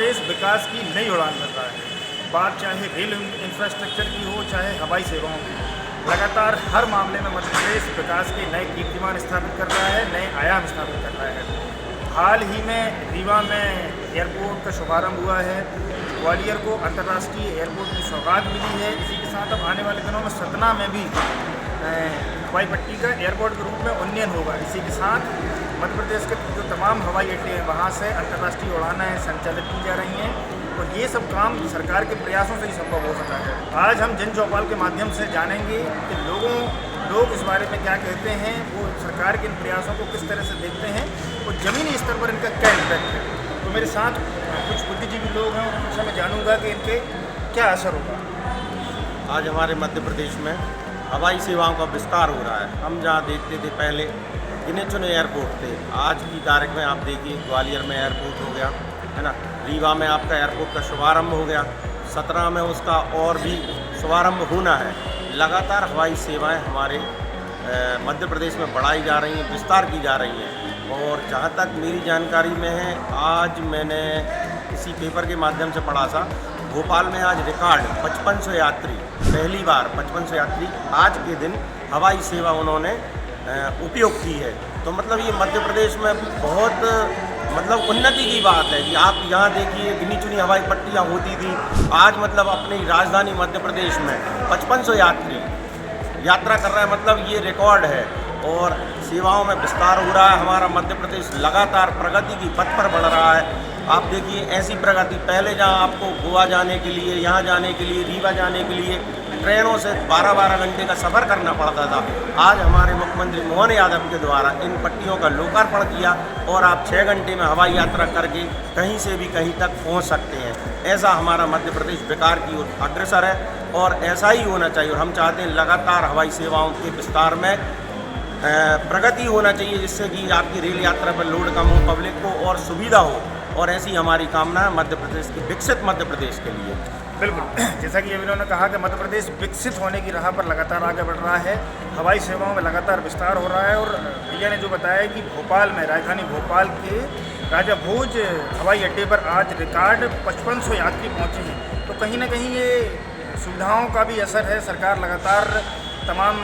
प्रदेश विकास की नई उड़ान भर रहा है। बात चाहे रेल इंफ्रास्ट्रक्चर की हो, चाहे हवाई सेवाओं की, लगातार हर मामले में मध्य प्रदेश विकास के नए कीर्तिमान स्थापित कर रहा है, नए आयाम स्थापित कर रहा है। हाल ही में रीवा में एयरपोर्ट का शुभारंभ हुआ है, ग्वालियर को अंतर्राष्ट्रीय एयरपोर्ट की सौगात मिली है। इसी के साथ अब आने वाले दिनों में सतना में भी हवाई पट्टी का एयरपोर्ट के रूप में उन्नयन होगा। इसी के साथ मध्य प्रदेश के जो तमाम हवाई अड्डे हैं वहाँ से अंतर्राष्ट्रीय उड़ानें संचालित की जा रही हैं और ये सब काम सरकार के प्रयासों से ही संभव हो सका है। आज हम जन चौपाल के माध्यम से जानेंगे कि लोग इस बारे में क्या कहते हैं, वो सरकार के इन प्रयासों को किस तरह से देखते हैं और ज़मीनी स्तर पर इनका क्या इम्पैक्ट है। तो मेरे साथ कुछ बुद्धिजीवी लोग हैं, उनसे मैं जानूँगा कि इनके क्या असर होगा। आज हमारे मध्य प्रदेश में हवाई सेवाओं का विस्तार हो रहा है। हम जहाँ देखते थे पहले गिने चुने एयरपोर्ट थे, आज की तारीख में आप देखिए ग्वालियर में एयरपोर्ट हो गया है ना, रीवा में आपका एयरपोर्ट का शुभारंभ हो गया, सतना में उसका और भी शुभारंभ होना है। लगातार हवाई सेवाएं हमारे मध्य प्रदेश में बढ़ाई जा रही हैं, विस्तार की जा रही हैं। और जहाँ तक मेरी जानकारी में है, आज मैंने किसी पेपर के माध्यम से पढ़ा था, भोपाल में आज रिकॉर्ड 5500 यात्री, पहली बार 5500 यात्री आज के दिन हवाई सेवा उन्होंने उपयोग की है। तो मतलब ये मध्य प्रदेश में बहुत मतलब उन्नति की बात है कि आप यहाँ देखिए गिनी चुनी हवाई पट्टियाँ होती थी, आज मतलब अपनी राजधानी मध्य प्रदेश में 5500 यात्री यात्रा कर रहा है, मतलब ये रिकॉर्ड है। और सेवाओं में विस्तार हो रहा है, हमारा मध्य प्रदेश लगातार प्रगति की पथ पर बढ़ रहा है। आप देखिए ऐसी प्रगति, पहले जहाँ आपको गोवा जाने के लिए, यहाँ जाने के लिए, रीवा जाने के लिए ट्रेनों से 12-12 घंटे का सफ़र करना पड़ता था, आज हमारे मुख्यमंत्री मोहन यादव के द्वारा इन पट्टियों का लोकार्पण किया और आप 6 घंटे में हवाई यात्रा करके कहीं से भी कहीं तक पहुंच सकते हैं। ऐसा हमारा मध्य प्रदेश विकास की ओर अग्रसर है और ऐसा ही होना चाहिए। और हम चाहते हैं लगातार हवाई सेवाओं के विस्तार में प्रगति होना चाहिए, जिससे कि आपकी रेल यात्रा पर लोड कम हो, पब्लिक को और सुविधा हो। और ऐसी हमारी कामना है मध्य प्रदेश की, विकसित मध्य प्रदेश के लिए। बिल्कुल, जैसा कि इन्होंने कहा कि मध्य प्रदेश विकसित होने की राह पर लगातार आगे बढ़ रहा है, हवाई सेवाओं में लगातार विस्तार हो रहा है। और भैया ने जो बताया कि भोपाल में, राजधानी भोपाल के राजा भोज हवाई अड्डे पर आज रिकॉर्ड 5500 यात्री पहुँचे हैं, तो कहीं ना कहीं ये सुविधाओं का भी असर है। सरकार लगातार तमाम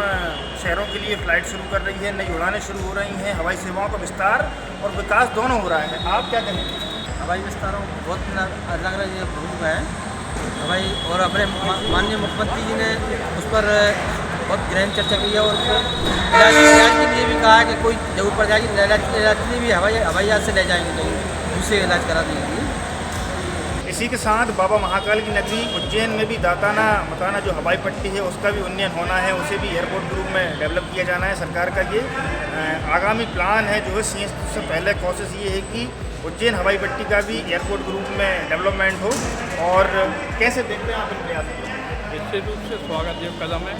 शहरों के लिए फ़्लाइट शुरू कर रही है, नई उड़ानें शुरू हो रही हैं, हवाई सेवाओं का विस्तार और विकास दोनों हो रहा है। आप क्या कहेंगे? हवाई विस्तारों बहुत अलग अलग ये भूमिका है हवाई, और अपने माननीय मुख्यमंत्री जी ने उस पर बहुत गहन चर्चा की है और इलाज के लिए भी कहा है कि कोई जरूर पड़ जाएगी इलाज भी हवाई जहाज से ले जाएंगे, कहीं दूसरे इलाज करा देंगे। इसी के साथ बाबा महाकाल की नगरी उज्जैन में भी दाताना मताना जो हवाई पट्टी है उसका भी उन्नयन होना है, उसे भी एयरपोर्ट के रूप में डेवलप किया जाना है। सरकार का ये आगामी प्लान है जो है। सबसे पहले कोशिश ये है कि उज्जैन हवाई पट्टी का भी एयरपोर्ट के रूप में डेवलपमेंट हो। और कैसे देखते हैं आप इन प्रयासों को? निश्चित रूप से स्वागत योग्य कदम है।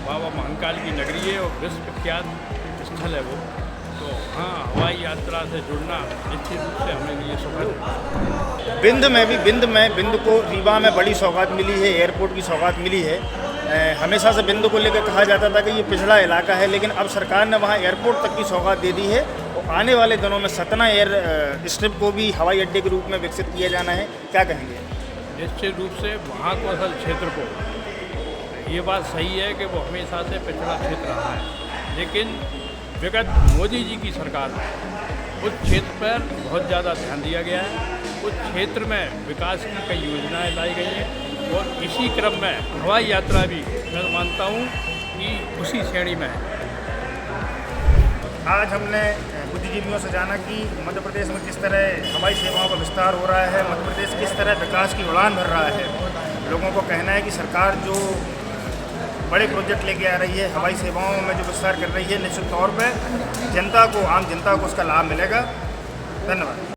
बाबा महाकाल की नगरी है और विश्व विख्यात स्थल है वो, तो हाँ, हवाई यात्रा से जुड़ना निश्चित रूप से हमें लिए सुखद है। बिंद को रीवा में बड़ी सौगात मिली है, एयरपोर्ट की सौगात मिली है। हमेशा से बिंद को लेकर कहा जाता था कि ये पिछड़ा इलाका है, लेकिन अब सरकार ने वहाँ एयरपोर्ट तक की सौगात दे दी है और आने वाले दिनों में सतना एयर स्ट्रिप को भी हवाई अड्डे के रूप में विकसित किया जाना है। क्या कहेंगे? निश्चित रूप से वहाँ को असल क्षेत्र को, ये बात सही है कि वो हमेशा से पिछड़ा क्षेत्र रहा है, लेकिन विगत मोदी जी की सरकार में उस क्षेत्र पर बहुत ज़्यादा ध्यान दिया गया है। उस क्षेत्र में विकास की कई योजनाएं लाई गई हैं और इसी क्रम में हवाई यात्रा भी मैं मानता हूँ कि उसी श्रेणी में है। आज हमने बुद्धिजीवियों से जाना कि मध्य प्रदेश में किस तरह हवाई सेवाओं का विस्तार हो रहा है, मध्य प्रदेश किस तरह विकास की उड़ान भर रहा है। लोगों को कहना है कि सरकार जो बड़े प्रोजेक्ट लेके आ रही है, हवाई सेवाओं में जो विस्तार कर रही है, निश्चित तौर पर जनता को, आम जनता को उसका लाभ मिलेगा। धन्यवाद।